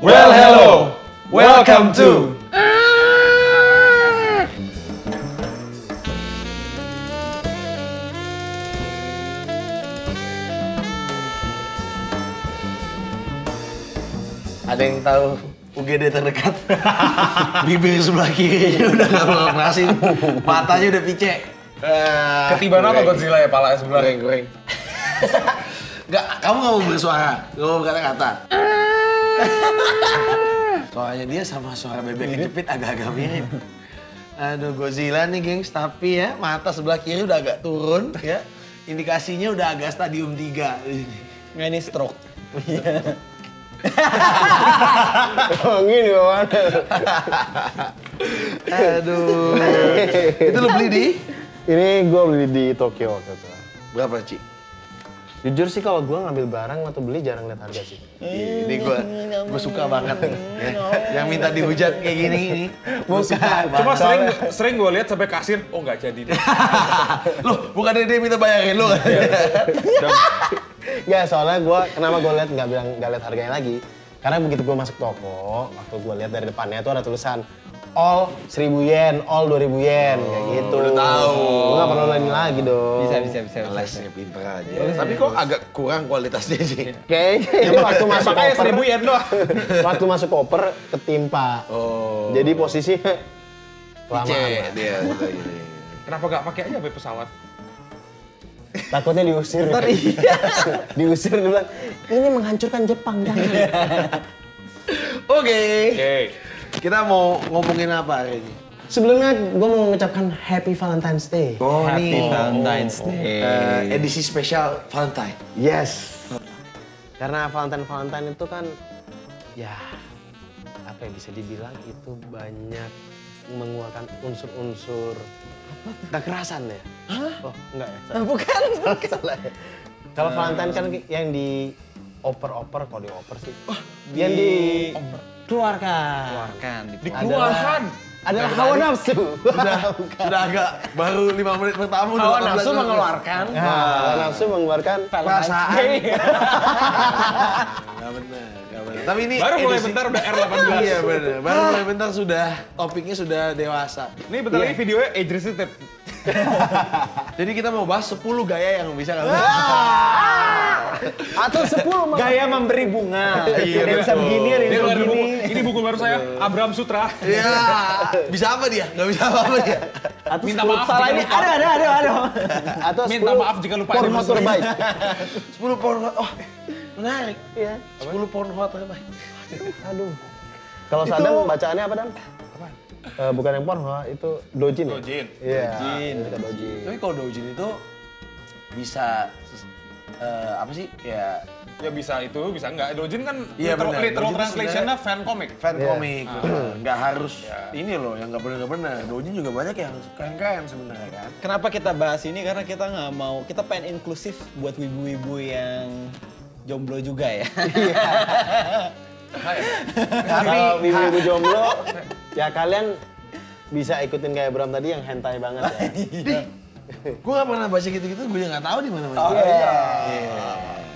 Well, hello. Welcome to. Ada yang tahu UGD terdekat? Bibir sebelah kiri udah nggak beroperasi, matanya udah picek. Ketiban apa Godzilla ya, palanya sebelah? Goreng. Nggak, kamu nggak mau bersuara, nggak mau berkata-kata. Soalnya dia sama suara bebek kejepit agak-agak mirip. Aduh, Godzilla nih gengs, tapi ya mata sebelah kiri udah agak turun ya. Indikasinya udah agak stadium 3. Nggak, ini stroke. Oh, gini mana? Aduh. Itu lo beli di? Ini gue beli di Tokyo waktu itu. Berapa, Ci? Jujur sih kalau gue ngambil barang atau beli jarang lihat harga sih. Ini gue suka banget nih. Ya. Yang minta dihujat kayak gini ini. Cuma sering gue lihat sampai kasir, oh nggak jadi deh. Loh, bukan dia minta bayarin lo kan? Nggak, soalnya kenapa gue lihat nggak lihat harganya lagi. Karena begitu gue masuk toko, waktu gue lihat dari depannya itu ada tulisan all 1.000 yen, all 2.000 yen, kayak gitu. Udah tahu. Gue nggak perlu lain lagi dong. Bisa. Lesnya pinter aja. Tapi kok agak kurang kualitasnya sih. Kayaknya itu waktu masuk Makanya koper, 1.000 yen doang. waktu masuk koper ketimpa. Oh. Jadi posisinya kelamaan. Picek dia. Kenapa nggak pakai aja sampai pesawat? Takutnya diusir. Diusir, dia bilang, ini menghancurkan Jepang, jangan. Oke. Oke. Kita mau ngomongin apa hari ini? Sebelumnya gue mau mengucapkan Happy Valentine's Day. Oh, Happy nih. Valentine's Day. Edisi spesial Valentine. Yes. Karena Valentine itu kan, ya apa ya bisa dibilang itu banyak mengeluarkan unsur-unsur kekerasan ya. Hah? Oh enggak ya? Bukan. Salah ya. Kalau Valentine kan yang di oper-oper, kalau di oper sih. Yang dikeluarkan. Dikeluarkan. Adalah hawa nafsu. Sudah agak baru 5 menit pertama. Hawa nafsu mengeluarkan. Hawa nafsu mengeluarkan perasaan. Gak benar. Tapi ini Baru mulai bentar udah R18. Iya benar. Baru mulai bentar sudah topiknya sudah dewasa. Ini bentar lagi videonya age restricted. Jadi kita mau bahas 10 gaya yang bisa kamu. atau 10 Gaya memberi bunga. Iya, Ada yang bisa betul. begini, ada yang Ini bisa keluarin buku. begini. Ini buku baru saya, Abraham Sutra. Iya. Bisa apa dia? Gak bisa apa dia. atau Minta maaf Salah jika ini, lupa. ada. atau Minta 10 maaf jika lupa porno ada terbaik. 10 porn hot. Oh, menarik. Iya. 10 porn hot terbaik. Aduh. Kalau Sadam bacaannya apa, Dam? Bukan yang porno, itu dojin ya? Dojin. Iya. Dojin. Dojin. Tapi kalau doujin itu bisa apa sih? Ya Ya bisa itu, bisa enggak. Dojin kan Iya, literal benar. Dojin itu translation-nya fan comic. fan Iya. komik. Nggak harus ini loh yang nggak benar-benar. Doujin juga banyak yang keren-keren sebenarnya kan. Kenapa kita bahas ini? Karena kita nggak mau, kita pengen inklusif buat wibu-wibu yang jomblo juga ya. Kalau ibu-ibu jomblo, ya kalian bisa ikutin kayak Bram tadi yang hentai banget ya. Gue nggak pernah baca gitu-gitu, gue juga nggak tahu di mana-mana. Oh, iya.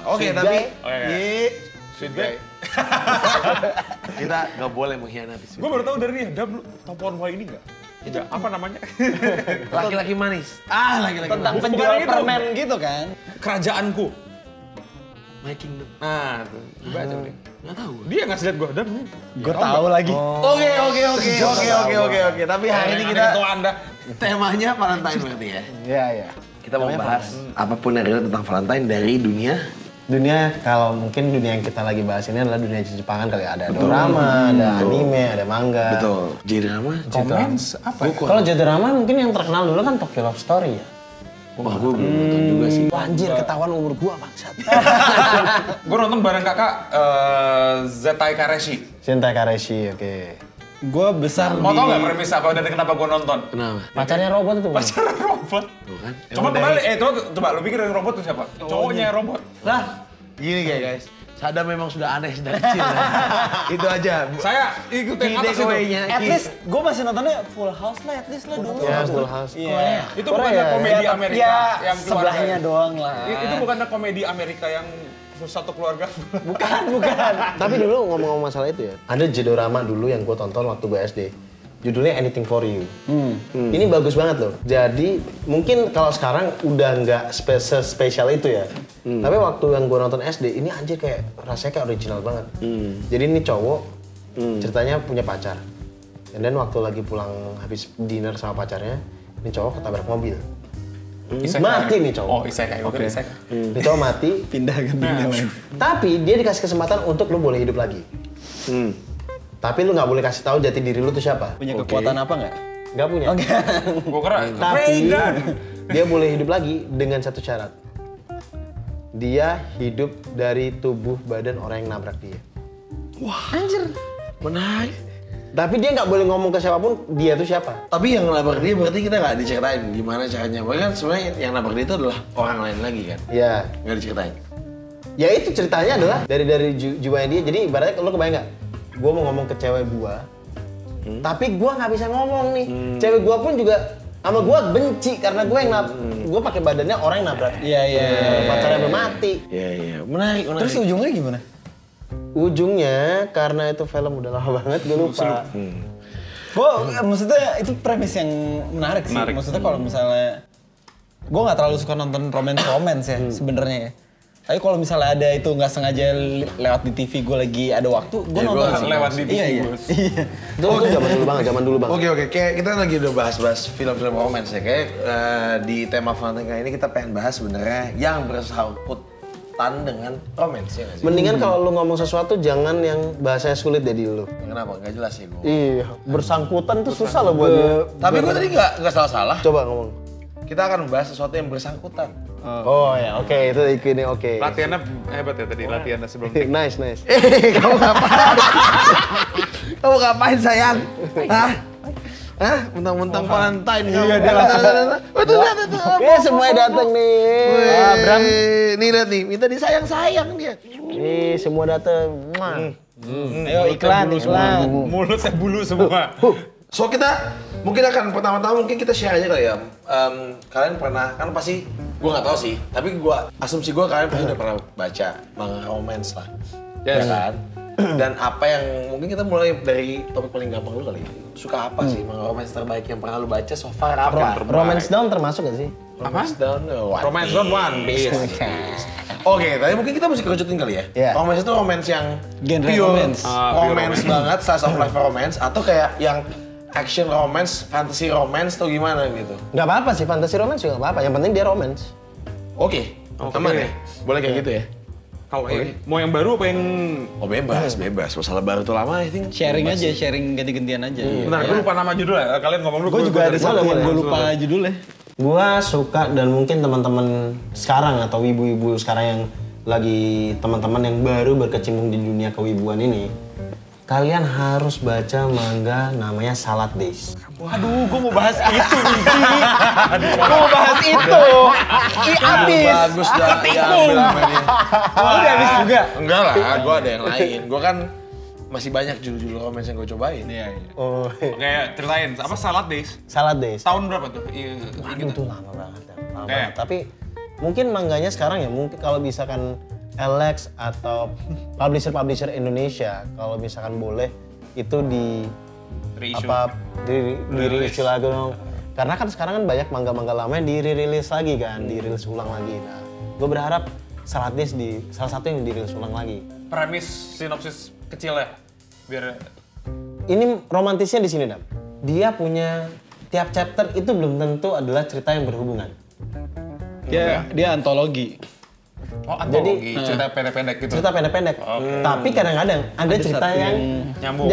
Oke, Sweet tapi guy. Sweet guy. kita nggak boleh mengkhianati. Gue baru tahu dari dia, Dam, lu tau pornhole ini enggak? Itu apa namanya? Laki-laki manis. Laki-laki Tentang manis. penjual Bukan itu. permen gitu kan. Kerajaanku. My Kingdom. Nah, tuh. Coba aja deh. Nggak tahu. Dia ngasih liat gue, Dam. Gue tahu lagi. Oke. Tapi hari ini kita Itu Anda. temanya Valentine berarti ya. Iya, iya. Kita mau Namanya bahas apapun yang relate tentang Valentine dari dunia. Dunia, kalau mungkin dunia yang kita lagi bahas ini adalah dunia Jepangan kali. Ada drama, ada anime, ada manga. J-drama, Comments apa ya? Kalau J-drama mungkin yang terkenal dulu kan Tokyo Love Story ya. Wah, gue belum nonton juga sih. Anjir, ketahuan umur gua bangsat. Gue nonton bareng kakak Zentai Kareshi. Zentai Kareshi, oke. Gue besar Mau di... tau nggak premis apa dan kenapa gue nonton? Kenapa? Pacarnya robot itu. Bang. Pacaran robot. Tuh kan. Coba kembali, coba lu pikir robot itu siapa? Cowoknya robot. Nah, gini guys. Sadam memang sudah aneh sejak kecil. Ya. Itu aja. Saya ikut yang atas itu. At least gue masih nontonnya Full House lah, at least lah dulu. Ya, Full House. Iya. Itu bukannya komedi Amerika Ya, yang keluarga. sebelahnya doang lah. Itu bukannya komedi Amerika yang satu keluarga. Bukan. Tapi dulu ngomong-ngomong masalah itu ya, ada jedorama dulu yang gue tonton waktu gue SD. Judulnya Anything for You. Ini bagus banget loh. Jadi mungkin kalau sekarang udah nggak spesial itu ya. Tapi waktu yang gue nonton SD, ini anjir kayak rasanya kayak original banget. Jadi ini cowok ceritanya punya pacar. Dan waktu lagi pulang habis dinner sama pacarnya, ini cowok ketabrak mobil. Mati nih cowok. Oh, isekai. Oke. Ini cowok mati. Pindah ke dunia lain. Tapi dia dikasih kesempatan untuk lu boleh hidup lagi. Tapi lu nggak boleh kasih tahu jati diri lu tuh siapa. Punya kekuatan apa nggak? Nggak punya. Gue kira Tapi dia boleh hidup lagi dengan satu syarat. Dia hidup dari tubuh badan orang yang nabrak dia. Wah, anjir. Menarik. Tapi dia nggak boleh ngomong ke siapapun dia tuh siapa. Tapi yang nabrak dia berarti kita nggak diceritain gimana caranya. Bahkan sebenarnya yang nabrak dia itu adalah orang lain lagi kan. Iya. Nggak diceritain. Ya itu ceritanya adalah dari jiwanya dia. Jadi ibaratnya lu kebayang nggak? Gua mau ngomong ke cewek gua, tapi gua nggak bisa ngomong nih. Cewek gua pun juga sama gua benci karena gua yang gua pakai badannya orang yang nabrak. Iya. Pacarnya sampai mati. Iya. Menarik. Terus ujungnya gimana? Ujungnya karena itu film udah lama banget gue lupa. Maksudnya itu premis yang menarik sih. Maksudnya kalau misalnya gue nggak terlalu suka nonton romance ya sebenarnya ya. Tapi kalau misalnya ada itu nggak sengaja lewat di TV gue lagi ada waktu, gue nonton sih. lewat di TV. Iya. Itu zaman dulu banget. Oke. Kayak kita lagi udah bahas film-film romance ya. Kayak di tema Valentine kali ini kita pengen bahas sebenarnya yang bersangkutan dengan romance ya nggak sih? Mendingan kalau lu ngomong sesuatu jangan yang bahasanya sulit deh di lu. Kenapa? Nggak jelas ya gue. Iya, bersangkutan tuh susah loh buat dia. Tapi gue tadi nggak salah-salah. Coba ngomong. Kita akan membahas sesuatu yang bersangkutan. Oh ya, oke itu ini oke. Latihannya hebat ya tadi, latihannya sebelum take. Nice. Kamu ngapain? Kamu ngapain sayang? Hah? Mentang-mentang Valentine. Iya, dia langsung. Tuh. Semuanya datang nih. Bram. Nih lihat nih, minta disayang-sayang dia. Nih semua datang. Ayo iklan. Mulutnya bulu semua. So kita mungkin akan pertama-tama mungkin kita share aja kali ya. Kalian pernah kan pasti gue nggak tahu sih, tapi asumsi gue kalian pasti udah pernah baca manga romance lah, ya kan? Dan apa yang mungkin kita mulai dari topik paling gampang dulu kali ya. Suka apa sih manga romance terbaik yang pernah lu baca so far apa? Romance Down termasuk gak sih? Romance Down, Romance Down One Piece. Oke, tapi mungkin kita mesti kerucutin kali ya. Iya. Romance itu romance yang Genre pure romance. romance banget, slice of life romance, atau kayak yang action romance, fantasy romance, atau gimana gitu. Gak apa-apa sih, fantasi romance juga gak apa-apa. Yang penting dia romance. Oke, aman ya? Boleh kayak gitu ya? Kalau mau yang baru apa yang Oh bebas. Masalah baru tuh lama, I think. Sharing aja, sharing ganti-gantian aja. Bentar, gue lupa nama judulnya. Kalian ngomong dulu. Gue juga ada satu yang gue boleh. lupa judulnya. Gua suka dan mungkin teman-teman sekarang atau ibu-ibu sekarang yang lagi teman-teman yang baru berkecimpung di dunia kewibuan ini, kalian harus baca manga namanya Salad Days. Waduh, gue mau bahas itu, Biji. Gue mau bahas itu. Abis. Bagus dah, diambil sama dia. Udah habis juga. Enggak lah, gue ada yang lain. Gue kan masih banyak judul-judul romance yang gue cobain. Iya. Oh, Oke, ceritain. Apa Salad Days? Salad Days. Tahun berapa tuh? Waduh, itu lama banget ya. Lama Oke. banget. Tapi mungkin mangganya sekarang ya, mungkin kalau misalkan Alex atau publisher Indonesia, kalau misalkan boleh, itu di Reissue. reissue lagi dong. Karena kan sekarang kan banyak manga-manga lama yang di-release lagi kan, di-release ulang lagi. Nah, gue berharap Salad Days di salah satu yang di-release ulang lagi. Premis sinopsis kecil ya, biar Ini romantisnya di sini, Dam. Dia punya tiap chapter itu belum tentu adalah cerita yang berhubungan. Dia antologi. antologi, cerita pendek-pendek gitu. Cerita pendek-pendek. Tapi kadang-kadang ada cerita satu yang nyambung.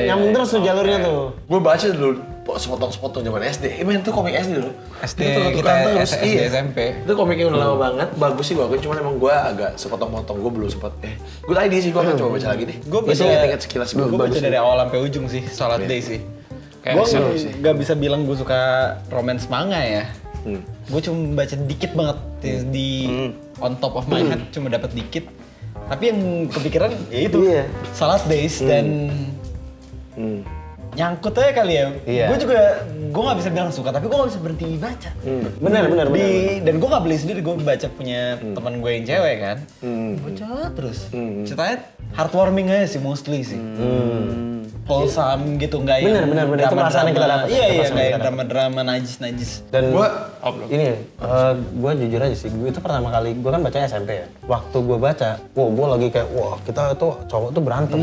nyambung terus tuh jalurnya tuh. Gue baca dulu sepotong-sepotong zaman SD. Men itu komik SD dulu. SD Itu kita tukar-tukaran terus. SD Iya. SMP. Itu komiknya udah lama banget, bagus sih gue akuin, cuman emang gue agak sepotong-potong, gue belum sempet. Good idea sih, gue akan coba baca lagi deh. Gue baca inget sekilas gue baca dari awal sampai ujung sih, Salad Day sih. Gue nggak bisa bilang gue suka romance manga ya. Gue cuma baca dikit banget di on top of my head, cuma dapat dikit. Tapi yang kepikiran ya itu Salad Days dan nyangkut aja kali ya. Gue nggak bisa bilang suka, tapi gue nggak bisa berhenti baca. Benar. Dan gue nggak beli sendiri, gue baca punya teman gue yang cewek kan. Baca terus. Ceritanya heartwarming aja sih mostly sih. Wholesome gitu, nggak yang Benar. Itu perasaan yang kita dapat. Iya, nggak yang drama-drama najis. Dan gue jujur aja sih, gue itu pertama kali, gue kan bacanya SMP ya. Waktu gue baca, gue lagi kayak, kita tuh cowok tuh berantem.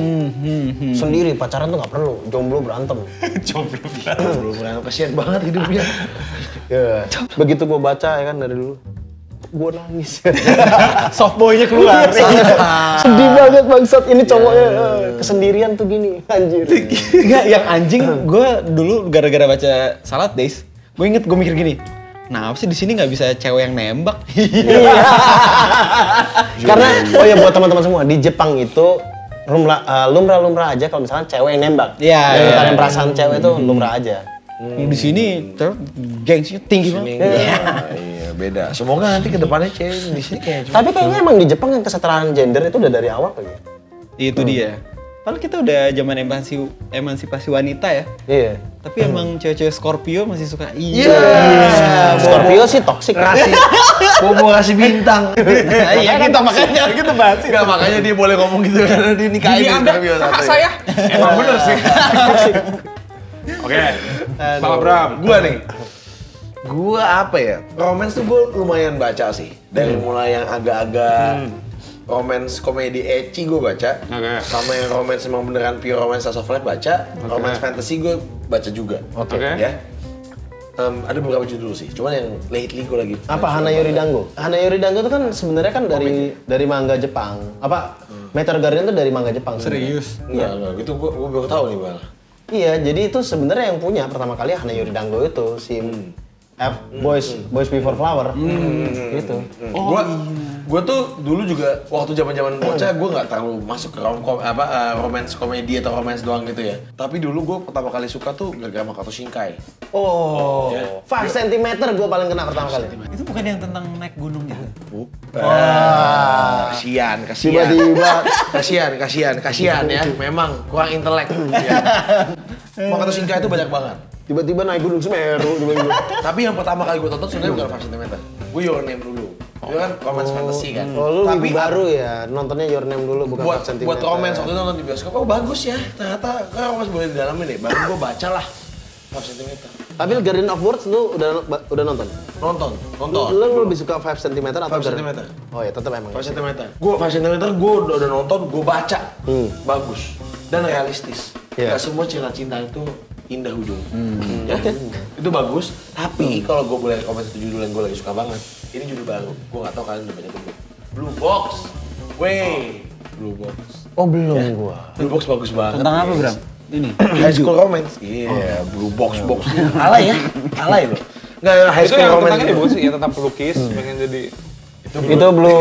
Sendiri, pacaran tuh nggak perlu, jomblo berantem. Jomblo berantem, kasihan banget hidupnya. Begitu gue baca ya kan dari dulu, gue nangis. Softboy-nya keluar. Sedih banget bangsat, ini cowoknya kesendirian tuh gini, anjir. Enggak, yang anjing gue dulu gara-gara baca Salad Days, gue mikir gini, nah apa sih di sini nggak bisa cewek yang nembak? Karena buat teman-teman semua di Jepang itu lumrah aja kalau misalnya cewek yang nembak. Iya. Perasaan cewek itu lumrah aja. Di sini gengsinya tinggi banget. Iya, beda. Semoga nanti ke depannya cewek di sini kayak Tapi kayaknya emang di Jepang yang kesetaraan gender itu udah dari awal kali ya. Itu dia. Padahal kita udah zaman emansipasi wanita ya. Iya. Tapi emang cewek-cewek Scorpio masih suka. Scorpio sih toksik. Mau kasih bintang. Iya, kita makanya kita bahas. Enggak, makanya dia boleh ngomong gitu karena dia nikahin Ini Anda, kakak saya. Emang bener sih. Oke, Bang Abram. Gua nih. Gua apa ya? Romance tuh gua lumayan baca sih. Dari mulai yang agak-agak romance komedi ecchi gue baca. Sama yang romance emang beneran pure romance as of life baca. Romance fantasy gue baca juga. Ya. Ada beberapa judul sih, cuman yang lately gue lagi. Apa Hanayori Dango? Hanayori Dango itu kan sebenarnya kan dari manga Jepang. Meteor Garden itu dari manga Jepang. Serius? Enggak, gitu gue baru tahu nih malah. Iya, jadi itu sebenarnya yang punya pertama kali Hanayori Dango itu si Boys Before Flower. Gitu. Gue tuh dulu juga waktu zaman bocah gue nggak terlalu masuk ke romance komedi atau romance doang gitu ya. Tapi dulu gue pertama kali suka tuh gara-gara Makoto Shinkai. 5 cm gue paling kena pertama kali. Itu bukan yang tentang naik gunung gitu? Kasian. Tiba-tiba Kasian ya. Memang kurang intelek. Makoto Shinkai itu banyak banget. Tiba-tiba naik gunung Semeru. Tapi yang pertama kali gue tonton sebenarnya bukan 5 cm. Gue Your Name dulu. Itu kan romance fantasy kan. Oh, lu lebih baru ya, nontonnya Your Name dulu bukan 5 cm. Buat romance waktu itu nonton di bioskop, bagus ya. Ternyata romance boleh didalamin deh. Baru gue baca lah 5 cm. Tapi Garden of Words lu udah nonton? Nonton. Lu lebih suka 5 cm atau 5 cm. Oh ya, tetap emang. 5 cm. Gue 5 cm gue udah nonton, gue baca. Bagus. Dan realistis. Gak semua cinta itu indah ujung. Itu bagus. Tapi kalau gue boleh komen satu judul yang gue lagi suka banget. Ini judul baru. Gue gak tau kalian udah baca belum. Blue Box. Blue Box. Oh belum gua. Blue Box bagus banget. Tentang apa, Bram? Ini? High School Romance. Iya, Blue Box. Alay loh. Nggak, High Itu School yang Romance. tentang ini bukan sih, ya tentang pelukis, pengen jadi... Itu belum.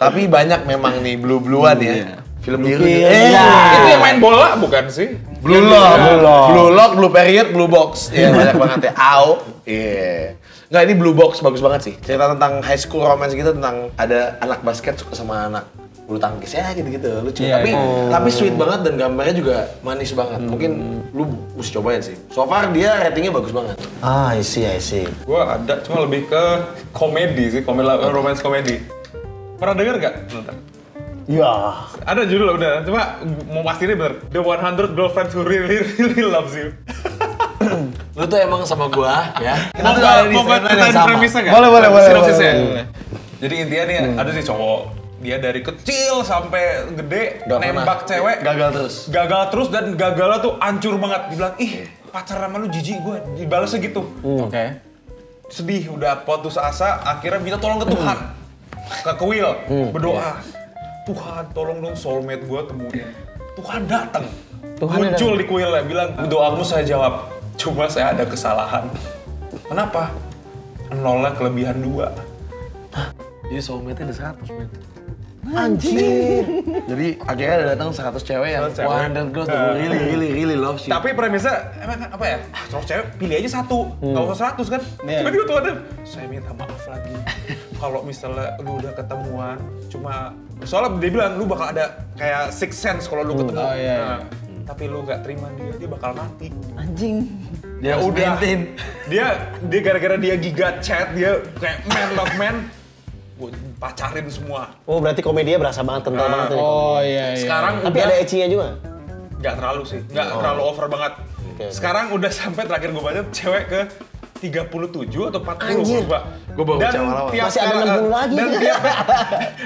Tapi banyak memang nih blue-bluan ya. Film biru. Itu yang main bola bukan sih? Blue Lock, Blue Period, Blue Box. Iya, banyak banget ya. Iya. Nggak, ini Blue Box bagus banget sih. Cerita tentang high school romance gitu, tentang ada anak basket suka sama anak bulu tangkis ya gitu-gitu, lucu. Tapi sweet banget dan gambarnya juga manis banget. Mungkin lu mesti cobain sih. So far dia ratingnya bagus banget. I see. Gua ada, cuma lebih ke komedi sih, romance komedi. Pernah denger nggak? Ya. Ada judul udah, cuma mau pastiin bener. The 100 Girlfriends Who Really Loves You. Lu tuh emang sama gua ya. Kita tuh ada di timeline yang sama. Boleh. Sinopsisnya. Jadi intinya nih ada sih cowok. Dia dari kecil sampai gede nembak cewek. Gagal terus dan gagalnya tuh hancur banget. Dibilang, pacaran sama lu jijik gua. Dibalasnya gitu. Oke. Sedih, udah putus asa, akhirnya minta tolong ke Tuhan. Ke Will, berdoa. Tuhan tolong dong soulmate gua temuin. Tuhan datang. muncul di kuilnya bilang doamu saya jawab, cuma saya ada kesalahan. Kenapa? Nolnya kelebihan 2. Jadi soulmate-nya ada 100, men. Anjir. Jadi akhirnya ada datang 100 cewek yang 100 girls that really love you. Tapi premisnya emang apa ya? 100 cewek pilih aja 1, nggak usah 100 kan? Tiba-tiba tuh ada, saya minta maaf lagi. Kalau misalnya lu udah ketemuan, cuma soalnya dia bilang lu bakal ada kayak sixth sense kalau lu ketemu. Oh, iya. Nah, tapi lu nggak terima dia bakal mati. Anjing. Dia udah. maintain. Dia gara-gara dia giga chat, dia kayak man love man. Gue pacarin semua. Oh berarti komedinya berasa banget, kental banget nih. Oh iya. Sekarang Tapi udah ada ecchinya juga? nggak terlalu sih, nggak terlalu over banget. Sekarang udah sampai terakhir gue baca cewek ke 37 atau 40 Anjir. Gue baru baca awal-awal. Masih ada 60 lagi.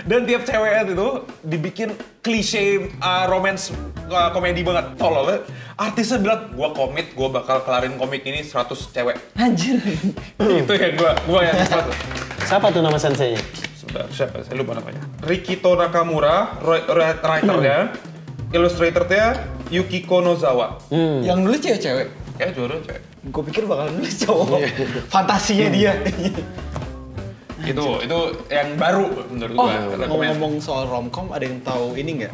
Dan tiap cewek itu dibikin klise romance komedi banget. Tolol. Artisnya bilang, gue komit, gue bakal kelarin komik ini 100 cewek. Anjir. Itu yang gue yang sesuatu. Siapa tuh nama senseinya? Sebentar, siapa? Saya lupa namanya. Rikito Nakamura, writer-nya, illustrator-nya Yukiko Nozawa. Yang nulis cewek-cewek. Kayak juara cewek. Gue pikir bakal nulis cowok. Fantasinya dia. Itu yang baru menurut gue. Ngomong-ngomong soal romcom, ada yang tahu ini nggak?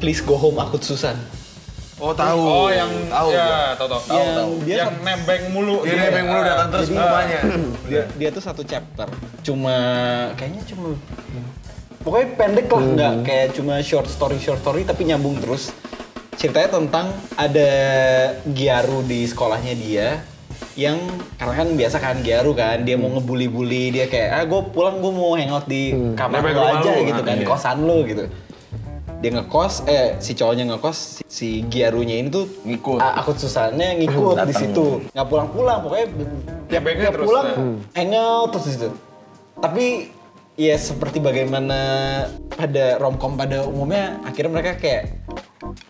Please Go Home Akut Susan. Oh tahu. Oh yang tahu. ya tahu. Dia Yang nebeng mulu. Dia nebeng mulu datang terus semuanya. dia tuh 1 chapter. Kayaknya cuma pokoknya pendek lah, nggak kayak cuma short story tapi nyambung terus. Ceritanya tentang ada Gyaru di sekolahnya dia yang karena kan biasa kan Gyaru kan dia mau ngebully dia kayak gue pulang gue mau hangout di kamar lo aja gitu kan, kosan lo gitu. Dia ngekos, si cowoknya ngekos, si Gyarunya ini tuh ngikut. Akut Susannya ngikut di situ. Nggak pulang-pulang, pokoknya tiap terus, pulang hangout terus di situ. Tapi ya seperti bagaimana pada romcom pada umumnya, akhirnya mereka kayak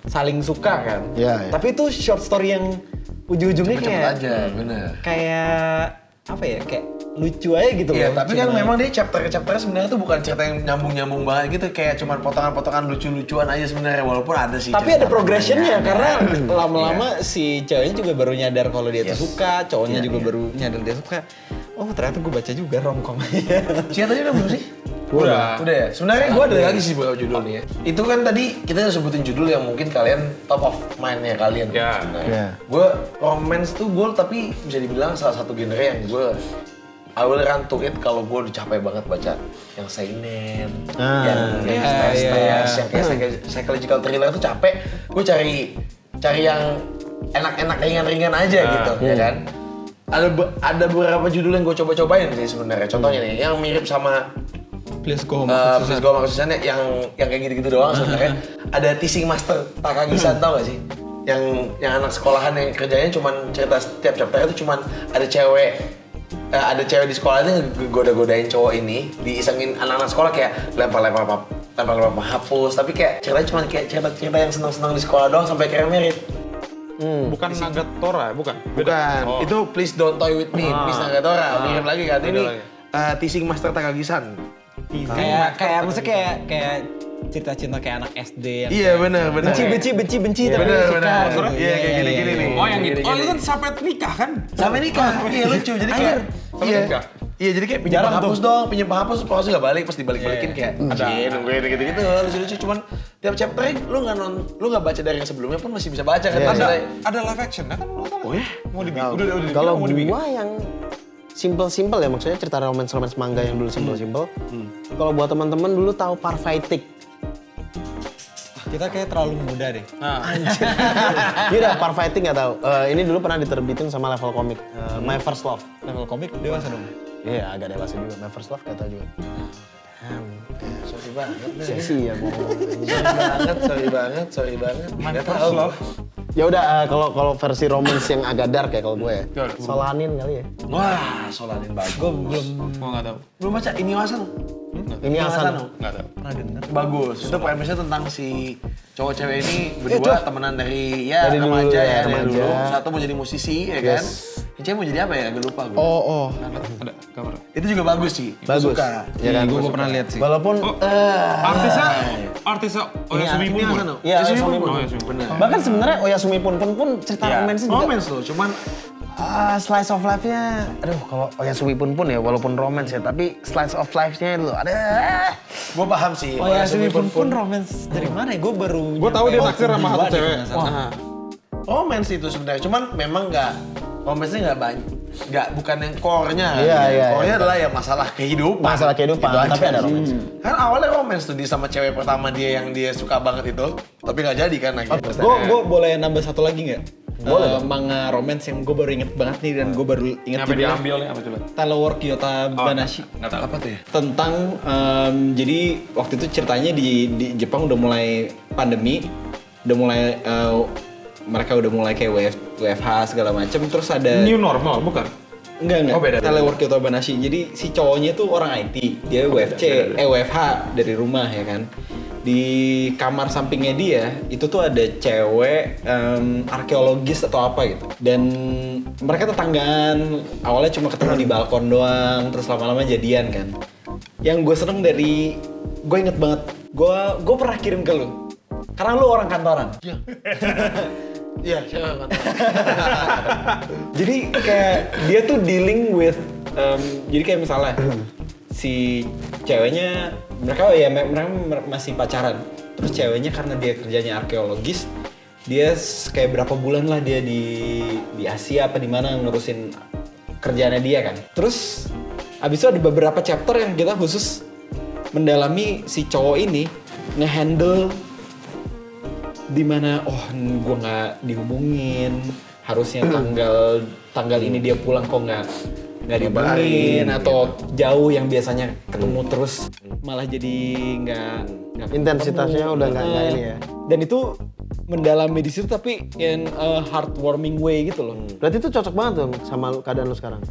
saling suka kan. Iya. Tapi itu short story yang ujung-ujungnya Cepet-cepet kayak aja, bener. kayak apa ya, kayak lucu aja gitu Iya, loh. tapi kan memang dia chapter-chapternya sebenarnya tuh bukan cerita yang nyambung-nyambung banget gitu, kayak cuman potongan-potongan lucu-lucuan aja sebenarnya, walaupun ada sih. Tapi ada cerita progressionnya panjangnya. karena lama-lama si ceweknya juga baru nyadar kalau dia tuh suka, cowoknya Iya, juga iya. baru nyadar dia suka. Oh ternyata gue baca juga romcom. Ceritanya udah belum sih? Udah. Udah ya? Sebenarnya gue ada lagi sih beberapa judul nih ya. Itu kan tadi kita udah sebutin judul yang mungkin kalian top of mind-nya kalian. Ya. Gue romance tuh gue tapi bisa dibilang salah satu genre yang gue I will run to it kalau gue udah capek banget baca yang seinen, yang stres, yang kayak psychological thriller tuh capek. Gue cari yang enak-enak, ringan-ringan aja gitu, ya kan? Ada beberapa judul yang gue coba-cobain sih sebenarnya. Contohnya nih, yang mirip sama Please Go Home Please Go Home Akut Susan yang kayak gitu-gitu doang sebenarnya. Ada Teaching Master Takagi-san, tau gak sih? Yang anak sekolahan yang kerjanya cuman cerita setiap chapter itu cuman ada cewek di sekolah ini goda-godain cowok ini, diisengin anak-anak sekolah kayak lempar-lempar hapus, tapi kayak ceritanya cuma kayak cerita yang senang-senang di sekolah doang sampai kayak merit. Bukan Nagatora, bukan? Bukan, Oh. itu Please Don't Toy With Me, Please Nagatora, mirip lagi kan? Ini Teaching Master Takagi-san. kayak maksudnya kayak cerita cinta kayak anak SD yang Iya benar. benci tapi Bener, suka bener. gitu. Iya, kayak gini-gini nih. Oh yang itu. Gini-gini. Oh itu kan sampai nikah kan? Sampai nikah, iya lucu. Jadi kayak, Sampai nikah. Iya jadi kayak pinjam hapus dong, pinjam hapus, terus nggak balik, pas dibalik-balikin kayak ada nungguin gitu-gitu, lucu-lucu. Cuman tiap chapternya lu nggak baca dari yang sebelumnya pun masih bisa baca kan? Ada live action kan? Oh ya? Mau dibikin? Udah Kalau mau dibikin. gua yang simple ya, maksudnya cerita romance manga yang dulu simple. Kalau buat teman-teman dulu tahu Parfighting. Kita kayak terlalu muda deh. Iya, Parfighting nggak tahu. Ini dulu pernah diterbitin sama Level Comic. My First Love. Level komik dewasa dong. Iya, agak dewasa juga. My First Love nggak tahu juga. Sorry banget. Seksi ya ngomong. Sorry banget. My First Love. Ya udah, kalau versi romance yang agak dark ya kalau gue ya. Solanin kali ya. Wah, Solanin bagus. Gue belum Gua nggak tahu. Belum baca ini Asano? Ini Asano. Nggak tahu. pernah denger. Bagus. Itu premisnya tentang si cowok cewek ini berdua temenan dari Dari dulu, remaja ya, dari remaja. dulu. Satu mau jadi musisi ya kan. Yes. Cewek mau jadi apa ya? Agak lupa gue. Oh. Ada gambar. Itu juga bagus sih. Bagus. Suka. Ya kan, gue pernah lihat sih. Walaupun Artisnya Oyasumi Ini yang Pun. sana. Iya, Oyasumi Pun. Bener. bahkan sebenarnya Oyasumi Pun cerita romance juga. Romance loh, cuman Slice of life-nya, aduh kalau Oyasumi Pun ya walaupun romance ya, tapi slice of life-nya itu ada. gue paham sih. Oyasumi Pun romance dari mana ya? Gue baru. Gue tahu dia naksir sama satu cewek. Romance itu sebenarnya, cuman memang romance-nya nggak banyak. Bukan yang core-nya. Iya. Core-nya adalah ya masalah kehidupan. Masalah kehidupan, Gitu aja tapi ada sih. romance. Kan awalnya romance tuh dia sama cewek pertama dia yang dia suka banget itu, tapi nggak jadi kan akhirnya. Gue boleh nambah satu lagi nggak? Boleh. Manga romance yang gue baru inget banget nih dan gue baru inget Apa diambil nih? Apa coba? Talework Kyota Banashi. Nggak tahu. Apa tuh ya? Tentang jadi waktu itu ceritanya di Jepang udah mulai pandemi, udah mulai mereka udah mulai kayak WFH segala macem, terus ada New normal, bukan? enggak Oh, beda. Talework Kyota Banashi. Jadi si cowoknya tuh orang IT, dia WFH dari rumah ya kan. Di kamar sampingnya dia itu tuh ada cewek arkeologis atau apa gitu, dan mereka tetanggaan. Awalnya cuma ketemu di balkon doang, terus lama-lama jadian kan. Yang gue seneng dari, gue inget banget, gue pernah kirim ke lu karena lu orang kantoran. Iya, siapa kan? Jadi kayak dia tuh dealing with jadi kayak misalnya si ceweknya mereka masih pacaran, terus ceweknya karena dia kerjanya arkeologis, dia kayak berapa bulan lah dia di Asia apa di mana ngurusin kerjaannya dia kan. Terus abis itu ada beberapa chapter yang kita khusus mendalami si cowok ini ngehandle di mana gue nggak dihubungin, harusnya tanggal ini dia pulang kok nggak dihubungin, atau jauh yang biasanya ketemu terus malah jadi nggak Intensitasnya ketemu. udah nggak ini ya. Dan itu mendalami di situ tapi in a heartwarming way gitu loh. Berarti itu cocok banget dong sama keadaan lu sekarang.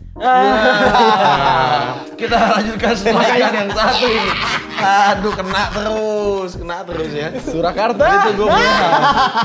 Kita lanjutkan selanjutnya yang satu ini. Aduh, kena terus ya. Surakarta. Itu gue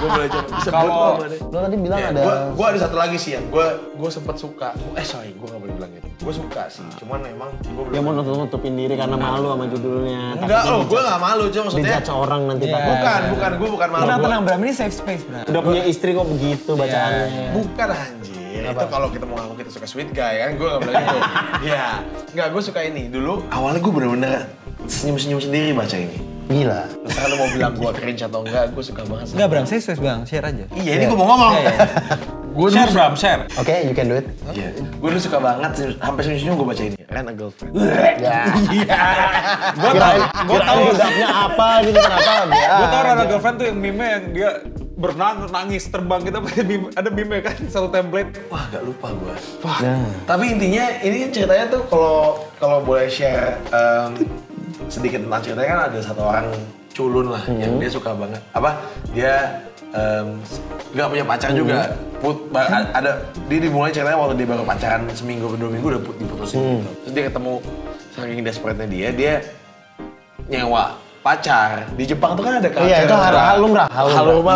boleh coba disebut apa deh. Lu tadi bilang ada. Gue ada satu lagi sih yang gue sempat suka. Sorry, gue nggak boleh bilang gitu. Gue suka sih, cuman memang gue belum. Yang mau nutupin diri karena malu sama judulnya. Enggak, gue nggak malu, cuma maksudnya. Dijudge orang nanti Iya. takut. Gue bukan malu. Tenang, Bram, ini safe space, Bram. Udah punya istri kok begitu bacaannya. Bukan anjir. Itu kalau kita mau ngaku kita suka sweet guy kan, gue nggak bilang itu. Iya, nggak, gue suka ini. Dulu awalnya gue bener-bener senyum-senyum sendiri baca ini. Gila. Terus lu mau bilang gue cringe atau enggak, gue suka banget. Enggak, Bram, safe space, Bang. Share aja. Iya, ini gue mau ngomong. Gue Share, Bram, share. Oke, you can do it. Iya, gue dulu suka banget, sampai senyum-senyum gue baca ini. Rent a Girlfriend. Gue tahu Budaknya apa gitu kenapa? Gue tau Rana Girlfriend tuh yang meme yang dia nangis terbang gitu, ada meme kan satu template. Wah, gak lupa gue. Nah. Tapi intinya ini ceritanya tuh kalau boleh share sedikit tentang ceritanya kan ada satu orang culun lah yang dia suka banget. Dia nggak punya pacar juga. Dia dimulai ceritanya waktu dia baru pacaran seminggu ke 2 minggu udah diputusin gitu. Terus dia ketemu saking desperate-nya dia nyewa pacar. Di Jepang tuh kan ada culture. Iya, itu halumrah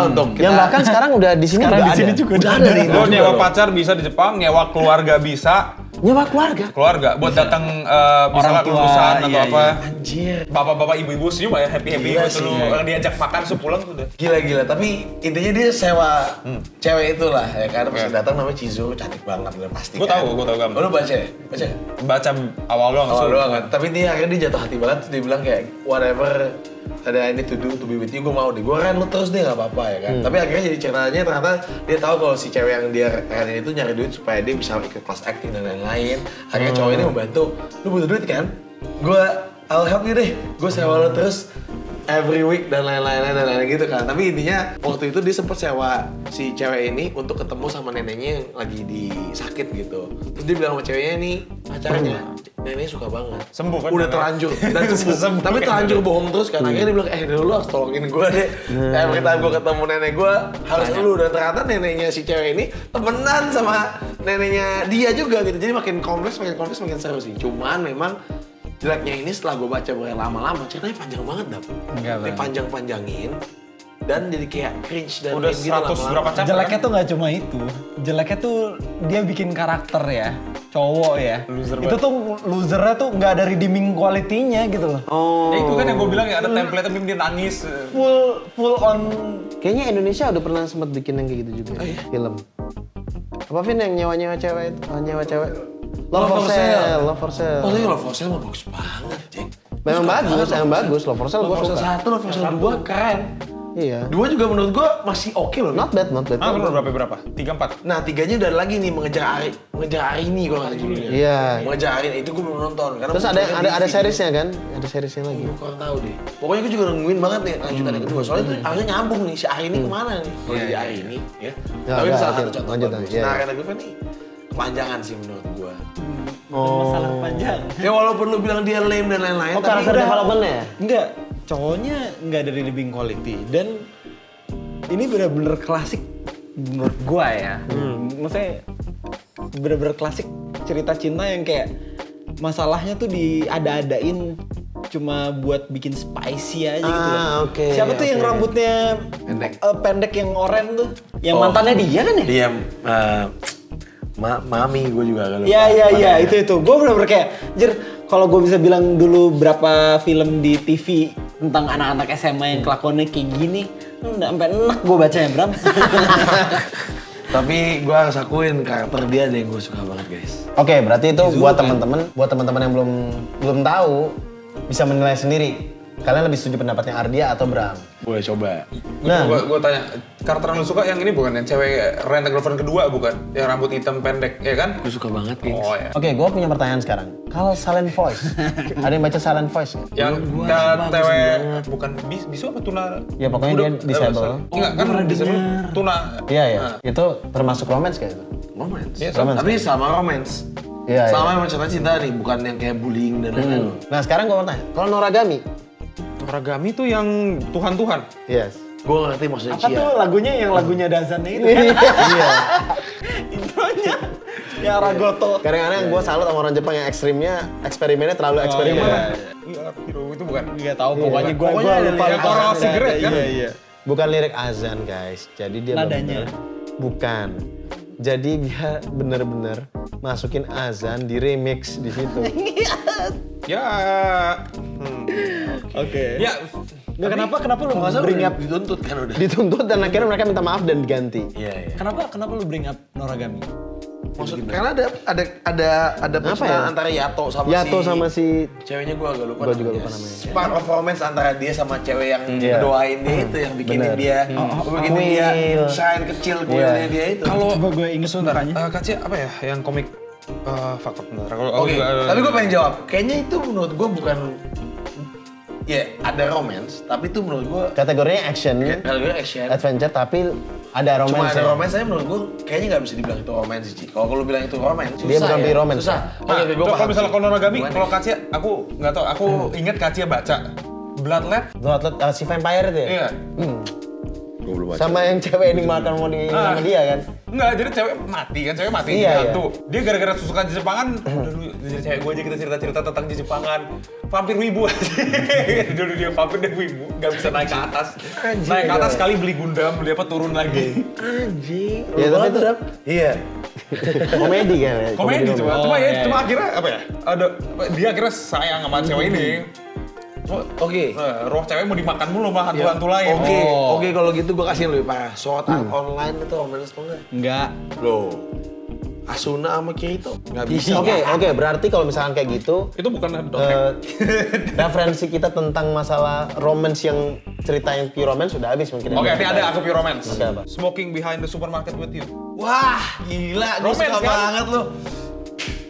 untuk kita. Yang bahkan sekarang udah di sini Sekarang juga di sini ada. juga udah ada nih. Lo nyewa pacar bisa di Jepang, nyewa keluarga bisa. Nyewa keluarga. Buat datang misalnya tua, lulusan atau iya, apa. Anjir. Bapak-bapak, ibu-ibu senyum ya, happy-happy Gila gitu sih. lu diajak makan sepulang tuh udah. Gila, tapi intinya dia sewa cewek itulah ya kan, pas datang namanya Chizuru, cantik banget udah pasti. Gue tahu gambar. Oh, lu baca ya? Baca? Baca awal doang. Awal doang kan, tapi dia akhirnya dia jatuh hati banget, terus dia bilang kayak whatever that I need to do to be with you, gue mau deh, gue ren lu terus deh gak apa-apa ya kan. Tapi akhirnya jadi ceritanya ternyata dia tahu kalau si cewek yang dia renin itu nyari duit supaya dia bisa ikut kelas acting dan lain-lain. Akhirnya cowok ini membantu, lu butuh duit kan? I'll help you deh, gue sewa lu terus every week dan lain-lain gitu kan. Tapi intinya waktu itu dia sempet sewa si cewek ini untuk ketemu sama neneknya yang lagi sakit gitu. Terus dia bilang sama ceweknya nih, pacarnya, neneknya suka banget. Sembuh kan? Udah terlanjur dan sembuh. Tapi terlanjur bohong terus kan. Akhirnya dia bilang, lu harus tolongin gue deh. Every time gue ketemu nenek gue harus lu. Dan ternyata neneknya si cewek ini temenan sama neneknya dia juga gitu. Jadi makin kompleks makin seru sih. Cuman memang jeleknya ini setelah gue baca berlama-lama ceritanya panjang banget, Dap. Dia panjang-panjangin, dan jadi kayak cringe dan udah 100 berapa chapter. Jeleknya tuh nggak cuma itu. Jeleknya tuh dia bikin karakter ya, cowok ya. Loser itu tuh losernya tuh nggak ada redeeming quality-nya gitu loh. Oh. Ya itu kan yang gue bilang ya ada template tapi dia nangis. Full on. Kayaknya Indonesia udah pernah sempat bikin yang kayak gitu juga. Film. Apa Vin yang nyewa cewek itu? Nyewa cewek. Love for Sale. Oh, tapi Love for Sale mah bagus banget, Jack. Memang bagus. Love for Sale gue suka. 1, Love for Sale 2 keren. Iya. 2 juga menurut gue masih oke loh. Not bad. Ah, berapa? 3, 4. Nah, 3-nya udah lagi nih mengejar Arini kalau nggak salah judulnya. Iya. Mengejar Arini itu gue belum nonton. Karena Terus ada seriesnya kan? Ada seriesnya lagi. Gue kurang tahu deh. Pokoknya gue juga nungguin banget nih lanjutan yang kedua. Soalnya itu harusnya nyambung nih si Arini kemana nih? Kalau jadi Arini, ya. Ya, Tapi ya, salah satu lanjut, contoh lanjut, bagus. iya. Nah, Arena Griffin nih kepanjangan sih menurut gue. Masalah panjang. Ya walaupun lu bilang dia lame dan lain-lain, Oh, karakter development-nya ya? Enggak, cowoknya nggak dari redeeming quality dan ini benar-benar klasik menurut gua ya. Maksudnya benar-benar klasik cerita cinta yang kayak masalahnya tuh diada-adain cuma buat bikin spicy aja gitu loh. Oke. Siapa tuh yang rambutnya pendek yang oranye tuh? Yang mantannya dia kan ya? Dia Mami gue juga kalau. Iya, itu. Gue bener-bener kayak, kalau gue bisa bilang dulu berapa film di TV tentang anak-anak SMA yang kelakuannya kayak gini, udah sampai enak gue bacanya, Bram. Tapi gue harus akuin karakter dia ada yang gue suka banget, guys. Oke, berarti itu buat teman-teman yang belum tahu bisa menilai sendiri. Kalian lebih setuju pendapatnya Ardia atau Bram? Boleh coba. Nah, gue tanya, karakter yang lu suka yang ini bukan? Yang cewek Rent a Girlfriend kedua bukan? Yang rambut hitam pendek, ya kan? Gue suka banget, guys. Oh ya. Oke, gue punya pertanyaan sekarang. Kalau silent voice, ada yang baca silent voice nggak? Yang cewek bukan bisu apa tuna? Ya pokoknya dia disable. Enggak kan disable tuna. Iya. Itu termasuk romance kayak itu? Romance. Iya, romance. Tapi sama romance. Iya. Sama yang cerita cinta nih, bukan yang kayak bullying dan lain-lain. Nah sekarang gue mau tanya, kalau Noragami? Noragami tuh yang Tuhan-Tuhan. Yes. Gue ngerti maksudnya Apa tuh lagunya yang lagunya Dazannya itu? Iya. Intronya. Ya Ragoto. Kadang-kadang gue salut sama orang Jepang yang eksperimennya terlalu eksperimen. Iya, Hero itu bukan. Nggak tahu, pokoknya gue lupa. yang oral cigarette kan? Iya. Bukan lirik azan guys, jadi dia Nadanya. bukan. Jadi dia bener-bener masukin azan di remix di situ. Ya. Oke. Ya, Nggak, kenapa lu Nggak salah bring udah up? dituntut kan udah. Dituntut dan akhirnya mereka minta maaf dan diganti. Iya. Kenapa lu bring up Noragami? Maksud karena ada ya? antara Yato sama si ceweknya gue agak lupa. Gua juga lupa namanya. Spark of romance antara dia sama cewek yang Iya. ngedoain dia itu yang bikinin Bener. dia, bikinin dia Kuil. shine kecil kuilnya dia itu. kalau Coba gue inget mukanya. Kaci apa ya yang komik fuck bentar. Kalau Oke, tapi gue pengen jawab. Kayaknya itu menurut gue bukan, ya ada romance, tapi itu menurut gue Kategorinya action, kategori action. adventure, tapi ada romance. Cuma ada romance aja menurut gue kayaknya nggak bisa dibilang itu romance sih. Kalau lu bilang itu romance, Dia susah bukan ya. romance. Susah. Nah, Oke, gue paham. kalau misalnya sih. kalau Noragami, Gimana? kalau Kacia, aku nggak tahu. Aku inget Kacia baca Bloodlet. Si vampire itu ya? Iya. Gue belum baca. Sama yang cewek ini makan mau di sama dia kan? Enggak, jadi cewek mati kan, cewek mati Iya, di hantu. Dia gara-gara susukan Jepangan, udah lu jadi cewek gue aja kita cerita-cerita tentang Jepangan. Vampir wibu aja. Dulu dia vampir dan wibu, nggak bisa naik ke atas. Naik ke atas sekali beli Gundam, beli apa turun lagi. Anjing. Ya, tapi itu Iya. komedi kan ya? Komedi cuma, iya. cuma akhirnya apa ya? Dia akhirnya sayang sama cewek ini. Oke. Roh cewek mau dimakan mulu sama hantu-hantu lain. Oke, kalau gitu gue kasih lebih parah. Sword Art Online itu romance tuh enggak? Enggak. Loh. Asuna sama Kirito nggak bisa. Oke, berarti kalau misalkan kayak gitu, Itu bukan referensi kita tentang masalah romance yang cerita yang pure romance sudah habis mungkin. Oke, ini ada aku pure romance. Oke, apa? Smoking behind the supermarket with you. Wah, gila. Gue Romance, suka kan? banget lu.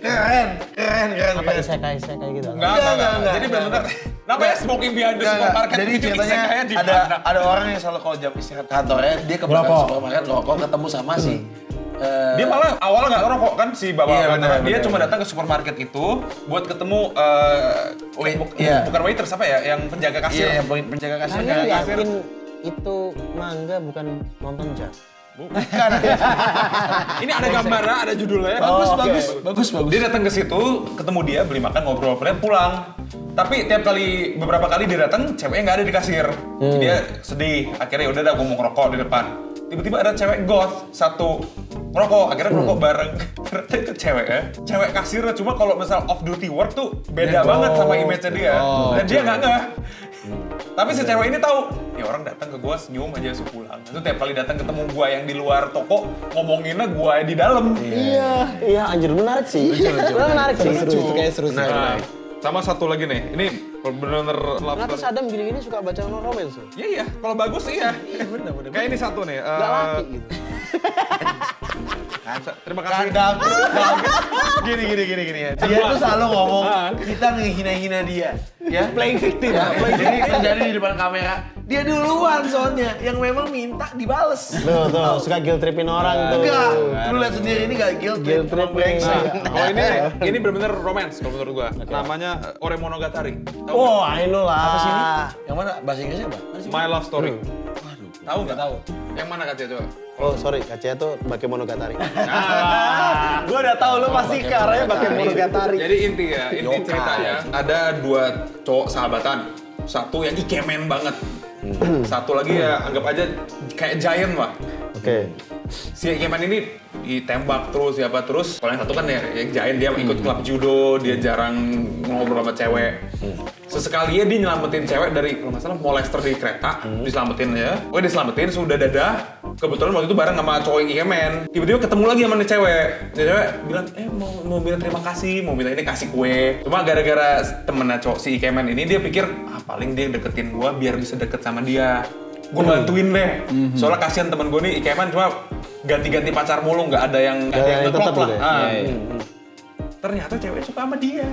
Keren. Apa isekai gitu? Enggak. Jadi benar-benar namanya smoking behind the supermarket. Jadi itu ceritanya isekainya di mana? ada orang yang selalu kalau jam istirahat kantornya dia ke belakang Ngerokok. supermarket ngerokok ketemu sama si Dia malah awalnya nggak ngerokok kan si bapak. Iya, benar, Dia benar. cuma datang ke supermarket itu buat ketemu iya. bukan waiters apa ya, yang penjaga kasir. Iya, penjaga kasir. Kalian yakin itu manga bukan nonton Jack? Bukan. Ini ada gambarnya, ada judulnya. Bagus. Dia datang ke situ, ketemu dia, beli makan, ngobrol, kemudian pulang. Tapi beberapa kali dia datang, ceweknya nggak ada di kasir. Dia sedih. Akhirnya udah gue mau ngerokok di depan. Tiba-tiba ada cewek goth satu ngerokok, akhirnya ngerokok bareng. Ternyata itu cewek ya, cewek kasirnya. Cuma kalau misal off duty work tuh beda banget sama image-nya dia. Dan dia nggak ngeh. Tapi si cewek ini tahu, ya orang datang ke gua senyum aja langsung pulang. Itu tiap kali datang ketemu gua yang di luar toko, ngomonginnya gua di dalam. Iya, anjir menarik sih. Menarik sih. Seru. Nah, sama satu lagi nih, ini bener-bener love Kenapa story. Sadam gini-gini suka baca romance tuh? Iya, kalau bagus iya. Bener. Kayak ini satu nih. Gak laki gitu. Terima kasih. Gini ya. Dia tuh selalu ngomong, kita ngehina-hina dia. Ya, Playing victim. Jadi terjadi di depan kamera. Dia duluan soalnya, yang memang minta dibales. Tuh, suka guilt tripin orang tuh. Enggak, lu lihat sendiri ini gak guilt trip, emang brengsek. Kalau ini bener-bener romance kalau menurut gua. Namanya Ore Monogatari. Tahu Oh, I know lah. Apa sih ini? Yang mana? Bahasa Inggrisnya apa? nggak? My Love Story. Tahu nggak? Tahu. Yang mana Katia coba? Oh, sorry, Kacia tuh Bakemonogatari. Gua udah tahu lu pasti ke arahnya Bakemonogatari. Jadi inti ceritanya ada dua cowok sahabatan. Satu yang ikemen banget. Satu lagi ya anggap aja kayak giant lah. Oke. Si ikemen ini ditembak terus siapa terus. Kalau yang satu kan ya yang giant dia ikut klub judo, dia jarang ngobrol sama cewek. Sesekali dia nyelamatin cewek dari kalau nggak salah molester di kereta, diselamatin ya. Oh diselamatin sudah dadah. Kebetulan waktu itu bareng sama cowok yang ikemen. Tiba-tiba ketemu lagi sama nih cewek. Nih cewek bilang, mau bilang terima kasih, mau bilang ini kasih kue. Cuma gara-gara temennya cowok si ikemen ini dia pikir, paling dia deketin gua biar bisa deket sama dia. Gue bantuin deh. Soalnya kasihan temen gue nih ikemen cuma ganti-ganti pacar mulu, nggak ada yang tetap lah. gitu ya? Ternyata cewek suka sama dia.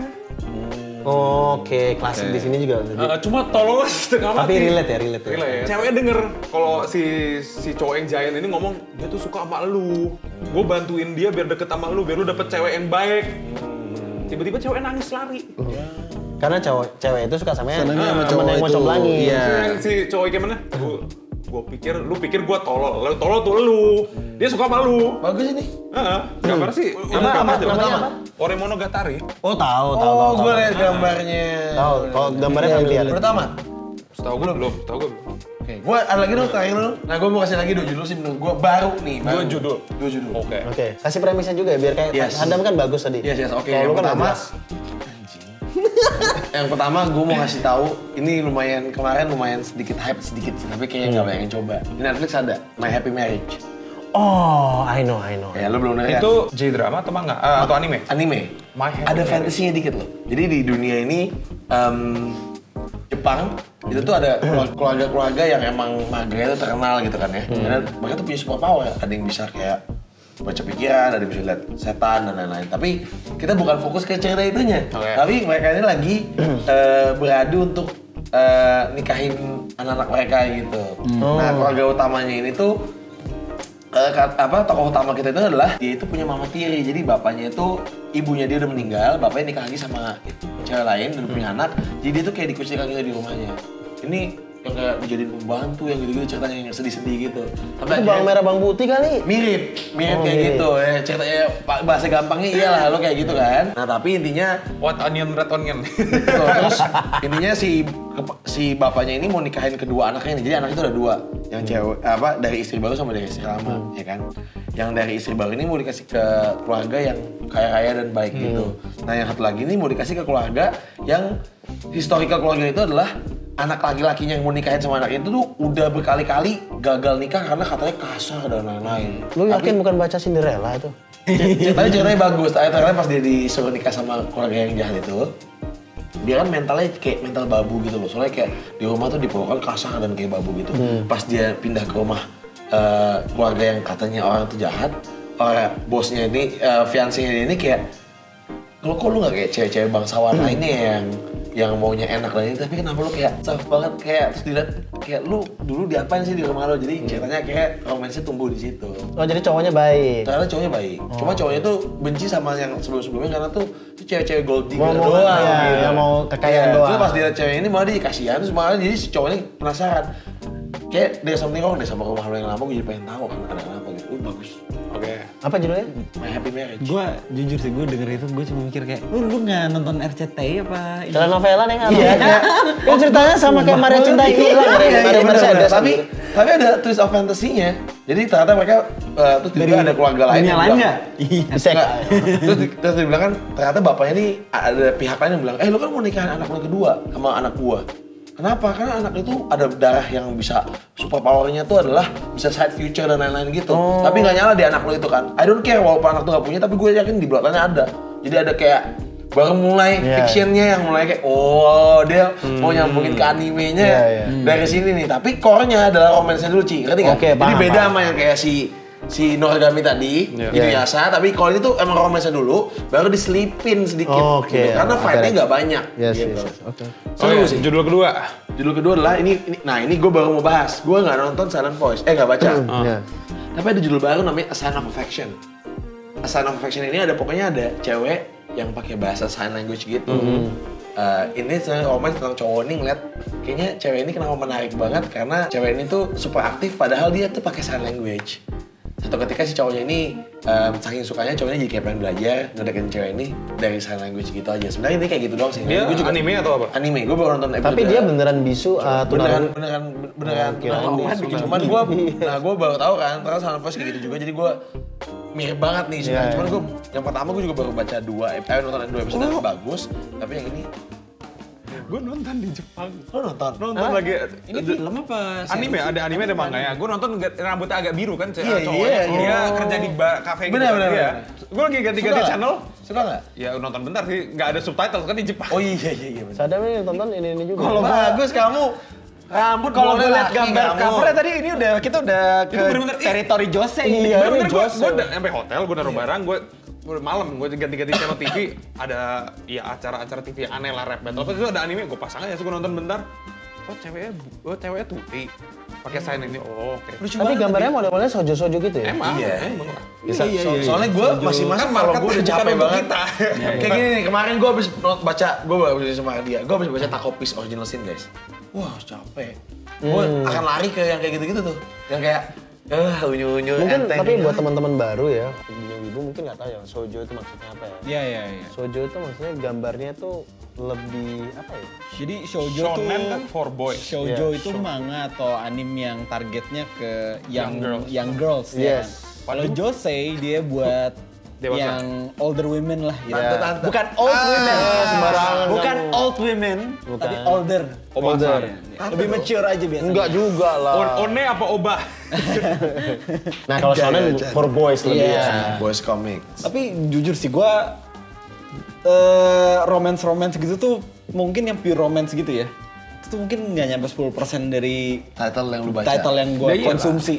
Oke, klasik di sini juga. Cuma tolol setengah mati. Tapi relate ya. Relate. Ceweknya denger kalau si cowok yang giant ini ngomong dia tuh suka sama lu. Gue bantuin dia biar deket sama lu, biar lu dapet cewek yang baik. Tiba-tiba cewek nangis lari. Karena cewek itu suka sama yang sama cowok yang mau itu. coblangin. Iya. Si cowok gimana? Lu pikir gue tolol. Lalu tolol tuh lu. Dia suka sama lu. Bagus ini. Gambar sih. Namanya apa? Ore Monogatari. Oh, tahu. Gue lihat gambarnya. Tahu. Kalau gambarnya familiar. Udah tamat? Tahu gue belum. Oke, gue ada lagi dong terakhir lu. Nah, gue mau kasih lagi 2 judul sih menurut gue baru nih. Dua judul. Oke. Oke, kasih premisnya juga ya biar kayak Yes. Adam kan bagus tadi. Yes. Oke, Kalau yang lu kan pertama. jelas. Yang pertama gue mau kasih tahu ini kemarin lumayan sedikit hype sih, tapi kayaknya nggak banyak yang coba. Di Netflix ada My Happy Marriage. Oh, I know. Ya lu belum denger. Itu J-drama atau manga? Atau anime? Anime. My Happy Ada Marriage. fantasinya dikit loh. Jadi di dunia ini Jepang itu tuh ada keluarga-keluarga yang emang magernya itu terkenal gitu kan ya. Dan mereka tuh punya super power. Ada yang bisa kayak baca pikiran, ada yang bisa lihat setan dan lain-lain. Tapi kita bukan fokus ke cerita itunya. Oke. Tapi mereka ini lagi beradu untuk nikahin anak-anak mereka gitu. Nah, keluarga utamanya ini tuh tokoh utama kita itu adalah dia itu punya mama tiri. Jadi bapaknya itu ibunya dia udah meninggal, bapaknya nikah lagi sama cewek lain dan punya anak. Jadi dia tuh kayak dikucilkan gitu di rumahnya. Ini yang kayak dijadiin pembantu yang gitu-gitu ceritanya yang sedih-sedih gitu. Itu bawang merah bawang putih kali. Mirip kayak gitu. Ceritanya bahasa gampangnya iyalah lo kayak gitu kan. Nah, tapi intinya What onion, red onion. terus intinya si bapaknya ini mau nikahin kedua anaknya nih. Jadi anak itu ada 2. Yang cewek dari istri baru sama dari istri lama, ya kan. Yang dari istri baru ini mau dikasih ke keluarga yang kaya-kaya dan baik gitu. Nah, yang satu lagi ini mau dikasih ke keluarga yang historical keluarga itu adalah anak laki-lakinya yang mau nikahin sama anak itu tuh udah berkali-kali gagal nikah karena katanya kasar dan lain-lain. Lu yakin bukan baca Cinderella itu? Ceritanya bagus. Ternyata pas dia disuruh nikah sama keluarga yang jahat itu, dia kan mentalnya kayak mental babu gitu loh. Soalnya kayak di rumah tuh diperlakukan kasar dan kayak babu gitu. Pas dia pindah ke rumah keluarga yang katanya orang itu jahat, bosnya ini, fiancé-nya ini kayak, kok lu nggak kayak cewek-cewek bangsawan lainnya yang maunya enak dan ini, tapi kenapa lu kayak soft banget, kayak terus dilihat kayak lu dulu diapain sih di rumah lo. Jadi ceritanya kayak romansnya tumbuh di situ. Oh, jadi cowoknya baik. Ternyata cowoknya baik. Cuma cowoknya tuh benci sama yang sebelum-sebelumnya karena tuh itu cewek-cewek gold digger Mau doang. ya, gitu. yang mau kekayaan Iya, doang. Terus pas dia cewek ini malah dia kasihan, terus malah jadi si cowoknya penasaran. kayak There's Something Wrong deh sama Rumah Lo Yang Lama, gue jadi pengen tahu kan ada kenapa gitu. Bagus. Oke. Apa judulnya? My Happy Marriage. Gue jujur sih, gue denger itu gue cuma mikir kayak, lu nggak nonton RCTI apa? Telenovela nih kan? Iya. Kan ceritanya sama kayak Maria Cinta Hilang. Iya, bener. Tapi ada twist of fantasy-nya. Jadi ternyata mereka terus juga ada keluarga lain yang bilang. Iya. Terus dia bilang kan ternyata bapaknya nih ada pihak lain yang bilang, lu kan mau nikahin anak lo kedua sama anak gua. Kenapa? Karena anak itu ada darah yang bisa super powernya tuh adalah bisa side future dan lain-lain gitu. Tapi nggak nyala di anak lo itu kan. I don't care walaupun anak tuh nggak punya, tapi gue yakin di belakangnya ada. Jadi ada kayak baru mulai fictionnya yang mulai kayak dia mau nyambungin ke animenya dari sini nih. Tapi core-nya adalah romance-nya dulu Ci, ngerti nggak? Jadi beda sama yang kayak si Noragami tadi, Inuyasha, tapi kalau ini tuh emang romance-nya dulu, baru diselipin sedikit gitu. Karena fight-nya nggak banyak gitu. Seru sih. Judul kedua adalah ini gue baru mau bahas. Gue nggak nonton Silent Voice, nggak baca. Tapi ada judul baru namanya A Sign of Affection. A Sign of Affection ini pokoknya ada cewek yang pakai bahasa sign language gitu. Ini sebenarnya romance tentang cowok nih ngeliat kayaknya cewek ini kenapa menarik banget karena cewek ini tuh super aktif padahal dia tuh pakai sign language. Satu ketika si cowoknya ini saking sukanya cowoknya jadi kayak pengen belajar ngedeketin cewek ini dari sign language gitu aja. Sebenarnya ini kayak gitu doang sih. Dia juga anime atau apa? Anime. Gue baru nonton episode. Tapi dia beneran bisu beneran cuman gue baru tahu kan terus Silent Voice kayak gitu juga jadi gue mirip banget nih sebenarnya. Cuman gue yang pertama gue juga baru baca nonton 2 episode bagus, tapi yang ini gue nonton di Jepang. Lo nonton? Nonton lagi. Ini film apa? Anime, ada anime ada manga ya. Gue nonton rambutnya agak biru kan cowoknya. Iya. Dia kerja di kafe gitu. Bener. Gue lagi ganti-ganti channel. Suka nggak? Ya nonton bentar sih, nggak ada subtitle kan di Jepang. Oh iya. Sadam ini tonton ini juga. Kalau bagus kamu rambut Kalau gue boleh lihat gambar covernya tadi ini kita udah ke bener-bener, teritori Jose. Iya, Bener-bener gue Jose. udah sampai hotel, gue naruh barang, gue malam gue ganti-ganti channel TV, ada ya acara-acara TV aneh lah, rap battle. Terus itu ada anime, gue pasang aja, gue nonton bentar. Ceweknya tuti, pakai sign ini. Oh, oke. Tapi gambarnya model-modelnya sojo-sojo gitu ya? Emang. Soalnya gue masih Kan kalau gue udah capek banget. kita. Kayak gini nih, kemarin gue habis baca, gue habis sama dia, gue habis baca Takopis Original Sin guys. Wah capek. Gue akan lari ke yang kayak gitu-gitu tuh, yang kayak unyu-unyu. Mungkin tapi buat teman-teman baru ya, ibu mungkin nggak tahu ya sojo itu maksudnya apa ya? Iya. Sojo itu maksudnya gambarnya tuh lebih apa ya? Jadi shoujo Shonen tuh kan for boys. Shoujo Yeah, itu manga atau anime yang targetnya ke young girls. Yes. Ya. Kalau josei dia buat Dewasa. yang older women lah gitu. Tante-tante. Bukan old women. sembarangan Bukan kamu. old women, tapi older. Older. Lebih mature aja biasanya. Enggak juga lah. One apa obah? Nah kalau shonen for boys lebih ya. Boys Comics. Tapi jujur sih gue romance gitu tuh mungkin yang pure romance gitu ya. Itu tuh mungkin nggak nyampe 10% dari Title yang lu baca. title yang gue Ya iyalah. konsumsi.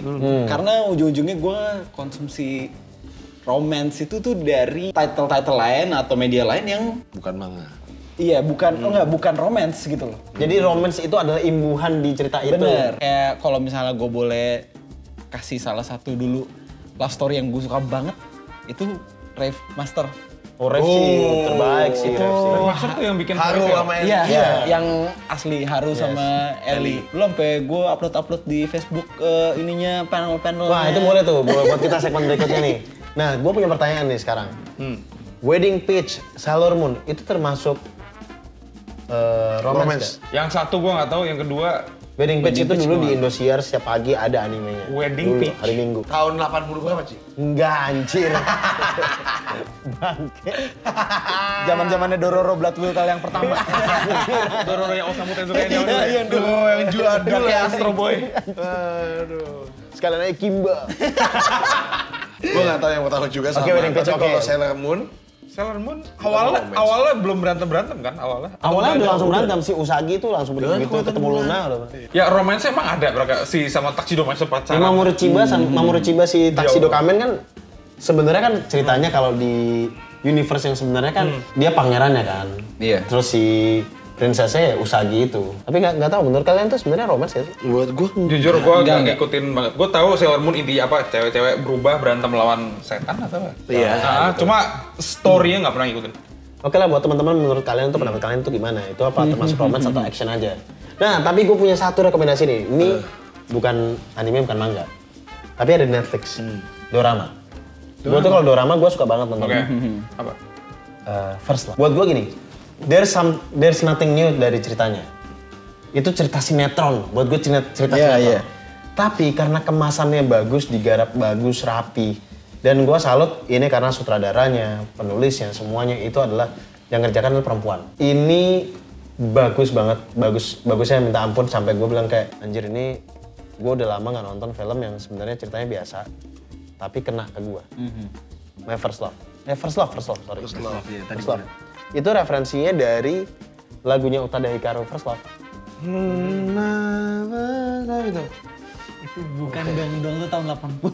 Karena ujung-ujungnya gue konsumsi romance itu tuh dari title-title lain atau media lain yang Bukan manga. iya bukan romance gitu loh. Jadi romance itu adalah imbuhan di cerita itu. Bener. Kayak kalau misalnya gue boleh kasih salah satu dulu love story yang gue suka banget itu Rave Master. Oh, Ref sih terbaik sih. Ref sih. Maksud tuh yang bikin Haru fairy tale. sama Ellie. Iya, yang asli Haru sama Ellie. Belum sampai gue upload di Facebook ininya panel-panel. Wah itu boleh tuh buat kita segmen berikutnya nih. Nah gue punya pertanyaan nih sekarang. Wedding Peach, Sailor Moon itu termasuk romance. Yang satu gue nggak tahu, yang kedua Wedding Peach itu Peach dulu di gimana? Indosiar setiap pagi ada animenya. Wedding Dulu, Peach. hari Minggu. Tahun 80 berapa sih? Enggak anjir. Bangke. Zaman-zamannya Dororo Blood Will yang pertama. Dororo yang Osamu Tezuka yang Yang dulu yang jadul Kayak ya. Astro Boy. Aduh. Sekalian aja Kimba. Gue nggak tahu yang pertama juga sama. Oke, Wedding Peach, Tapi oke. kalau Sailor Moon, Sailor Moon romance. awalnya belum berantem kan awalnya. Awalnya udah langsung berantem si Usagi tuh langsung begitu ketemu Luna udah. Ya romance emang ada mereka si sama Tuxedo Mask Ya, pacaran. Mamoru Chiba si Tuxedo Kamen kan sebenarnya kan ceritanya kalau di universe yang sebenarnya kan dia pangerannya kan. Iya. Terus si princessnya ya Usagi itu. Tapi nggak tahu menurut kalian tuh sebenarnya romance ya? buat gue Jujur gue Enggak. gak ngikutin banget. Gue tahu Sailor Moon intinya apa, cewek-cewek berubah berantem lawan setan atau apa? Iya. Cuma story-nya gak pernah ngikutin. Oke lah buat teman-teman menurut kalian tuh pendapat kalian tuh gimana? Itu apa termasuk romance atau action aja? Nah tapi gue punya satu rekomendasi nih. Ini bukan anime, bukan manga. Tapi ada di Netflix. Dorama. Gue tuh kalau dorama gue suka banget nonton. Oke. Apa? First Love. Buat gue gini, there's nothing new dari ceritanya. Itu cerita sinetron. Buat gue cerita sinetron. Tapi karena kemasannya bagus, digarap bagus, rapi. Dan gue salut ini karena sutradaranya, penulisnya, semuanya itu adalah yang ngerjakan adalah perempuan. Ini bagus banget, bagusnya minta ampun sampai gue bilang kayak anjir ini gue udah lama nggak nonton film yang sebenarnya ceritanya biasa, tapi kena ke gue. My First Love. First Love, sorry. First Love. Itu referensinya dari lagunya Utada Hikaru, First Love. Itu bukan dong tuh tahun 80.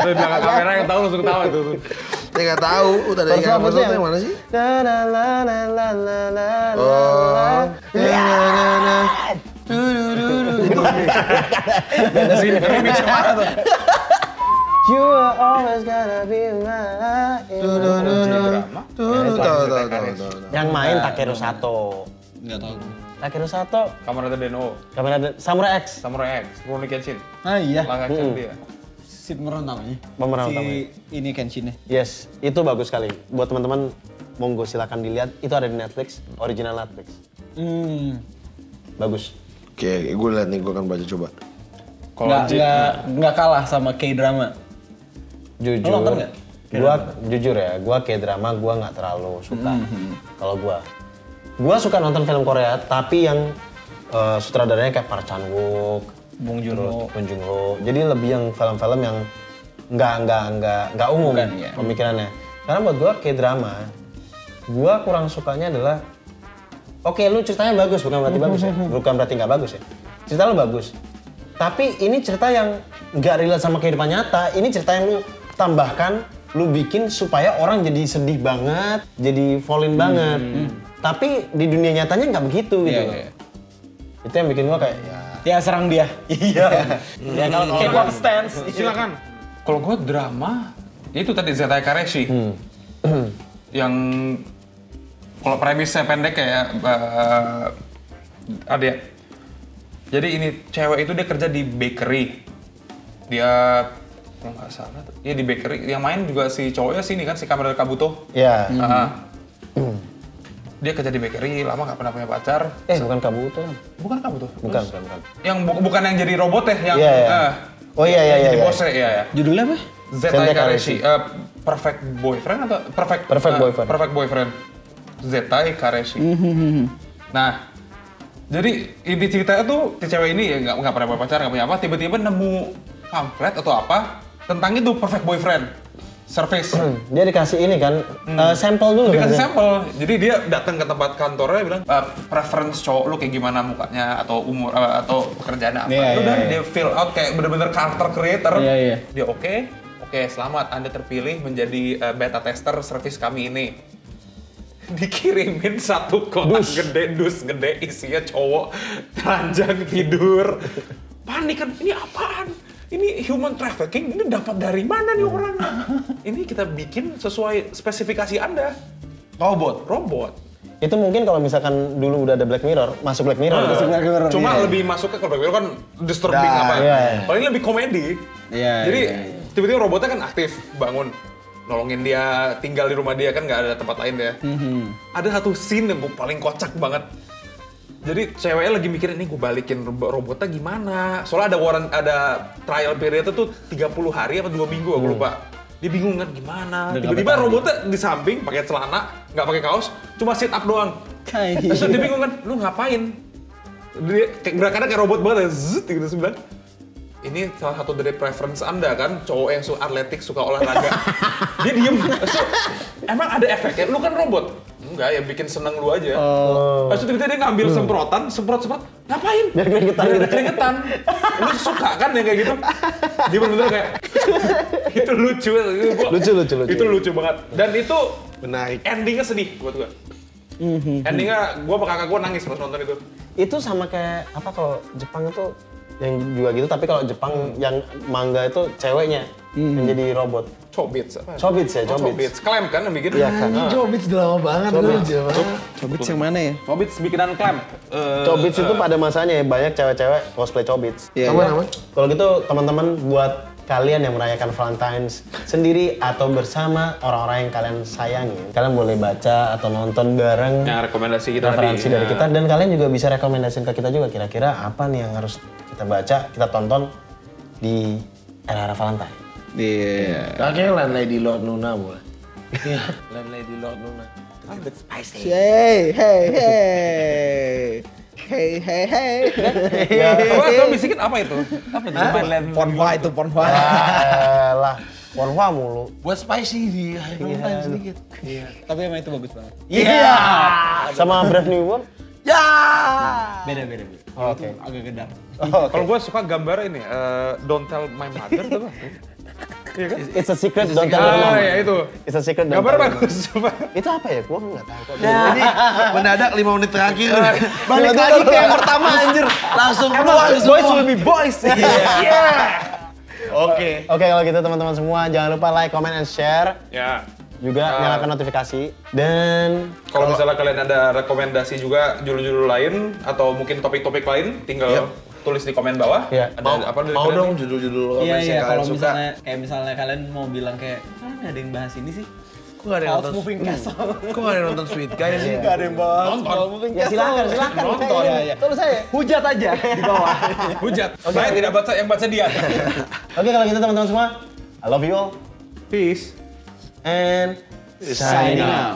Dari belakang kamera yang tahu langsung ketawa itu. Saya nggak tahu, Utada Hikaru First Love yang mana sih? Sini remix kemana tuh? You are always gonna be my Yang main Takeru Sato. Nggak tahu. Takeru Sato. Kamarada Deno. Samurai X. Samurai X. Rurouni Kenshin. Ah iya. Live action dia. Si pemeran utamanya. Pemeran utamanya. Ini Kenshinnya. Yes, itu bagus sekali. Buat teman-teman, monggo silakan dilihat. Itu ada di Netflix, original Netflix. Bagus. Oke, gue lihat nih, gue akan baca coba. Nggak kalah sama K-drama. Jujur. Lo nonton nggak? Jujur ya, gua K-drama gua nggak terlalu suka. Kalau gua suka nonton film Korea, tapi yang sutradaranya kayak Park Chan-wook, Bong Joon-ho. Jadi lebih yang film-film yang nggak umum pemikirannya. Karena buat gua K-drama, gua kurang sukanya adalah oke, lu ceritanya bagus, bukan berarti bagus ya. Bukan berarti nggak bagus ya. Cerita lu bagus. Tapi ini cerita yang nggak relate sama kehidupan nyata. Ini cerita yang lu tambahkan, lu bikin supaya orang jadi sedih banget, jadi fall in banget. Tapi di dunia nyatanya nggak begitu gitu. Itu yang bikin gua kayak Ya serang dia. Iya. Ya kalau K-pop stance. Silakan. Kalau gue drama, itu tadi Zetai Kareshi. Yang kalau premisnya pendek kayak ada. Jadi ini cewek itu dia kerja di bakery. Dia kalau nggak salah, dia di bakery. Yang main juga si cowoknya sini kan, si Kamada Kabuto. Iya. Dia kerja di bakery, lama nggak pernah punya pacar. Bukan Kabuto. Bukan Kabuto. Bukan. Yang bukan yang jadi robot ya, yang jadi bosnya ya. Judulnya apa? Zetai Kareshi. Perfect Boyfriend atau Perfect Boyfriend. Perfect Boyfriend. Zetai Kareshi. Nah, jadi inti ceritanya tuh si cewek ini ya nggak pernah punya pacar, nggak punya apa, tiba-tiba nemu pamflet atau apa tentang itu Perfect Boyfriend service. Dia dikasih ini kan, sampel dulu. Dikasih sampel. Jadi dia datang ke tempat kantornya bilang preference cowok lu kayak gimana mukanya atau umur atau pekerjaannya apa. Udah dia fill out kayak bener-bener character creator. Dia oke, selamat Anda terpilih menjadi beta tester service kami ini. Dikirimin satu kotak gede isinya cowok telanjang tidur. Panik kan, ini apaan? Ini human trafficking, ini dapat dari mana nih orangnya? Ini kita bikin sesuai spesifikasi Anda. Robot. Itu mungkin kalau misalkan dulu udah ada Black Mirror, masuk Black Mirror. Cuma lebih masuknya ke Black Mirror kan disturbing apa. Kalau ini lebih komedi. Jadi tiba-tiba robotnya kan aktif, bangun. Nolongin dia, tinggal di rumah dia kan nggak ada tempat lain dia. Ada satu scene yang gue paling kocak banget. Jadi ceweknya lagi mikirin, ini gue balikin robotnya gimana. Soalnya ada trial period itu 30 hari atau 2 minggu, aku lupa. Dia bingung kan gimana. Tiba-tiba robotnya di samping, pakai celana, nggak pakai kaos, cuma sit up doang. Terus dia bingung kan, lu ngapain? Dia gerakannya kayak robot banget, zzz, gitu sebelah. Ini salah satu dari preference Anda kan, cowok yang suka atletik, suka olahraga. Dia diem. So, emang ada efeknya? Lu kan robot. Enggak, ya bikin seneng lu aja. Terus tiba-tiba dia ngambil semprot. Ngapain? Biar keringetan. Lu suka kan yang kayak gitu? Dia bener-bener kayak, itu lucu. Itu lucu banget. Dan itu menarik. Endingnya sedih buat gua. Endingnya gua sama kakak gua nangis pas nonton itu. Itu sama kayak apa kalau Jepang itu yang juga gitu, tapi kalau Jepang yang manga itu ceweknya menjadi robot. Chobits apa? Chobits ya, Oh, Chobits. Chobits. Clamp kan yang bikin? Iya kan. Chobits udah lama banget dulu zaman. Chobits yang mana ya? Chobits bikinan Clamp. Chobits itu pada masanya ya banyak cewek-cewek cosplay Chobits. Iya. Aman. Kalau gitu teman-teman buat kalian yang merayakan Valentine's sendiri atau bersama orang-orang yang kalian sayangi, kalian boleh baca atau nonton bareng Yang rekomendasi kita referensi tadi. dari kita, dan kalian juga bisa rekomendasiin ke kita juga kira-kira apa nih yang harus kita baca, kita tonton di era-era Valentine. Iya. Kayaknya Landlady Lord Luna boleh. Landlady Lord Luna. Spicy. Hey. Coba bisikin apa itu? Apa itu? Ponhwa itu Ponhwa. Lah, Ponhwa mulu. Buat spicy di hari Valentine sedikit. Tapi emang itu bagus banget. Iya. Sama Brave New World? Ya. Beda. Oke. Itu agak gedar. Kalau gue suka gambar ini, Don't Tell My Mother tuh apa? Iya kan? It's a secret, don't tell your mom. Ya itu. It's a secret, don't Gambar tell your mom. bagus, coba. Itu apa ya? Gua nggak tahu kok. Jadi mendadak 5 menit terakhir. Balik lagi ke yang pertama anjir. Langsung keluar Boys will be boys. Oke. Oke, kalau gitu teman-teman semua jangan lupa like, comment, and share. Ya. Juga nyalakan notifikasi. Dan Kalau misalnya kalian ada rekomendasi juga judul-judul lain atau mungkin topik-topik lain, tinggal tulis di komen bawah. Iya. Ada apa dari Mau kalian dong nih? judul-judul Iya romance yang kalau kalian suka. misalnya kalian mau bilang kayak nggak ada yang bahas ini sih. Kok gak ada yang House nonton? Moving Castle. Kok gak ada yang nonton Sweet Guy sih? Nggak ada yang bahas. House Moving ya silakan. Nonton. Iya. Tulis aja. Hujat aja di bawah. Hujat. Saya tidak baca, yang baca dia. Oke, kalau gitu teman-teman semua, I love you all Peace. and Signing out.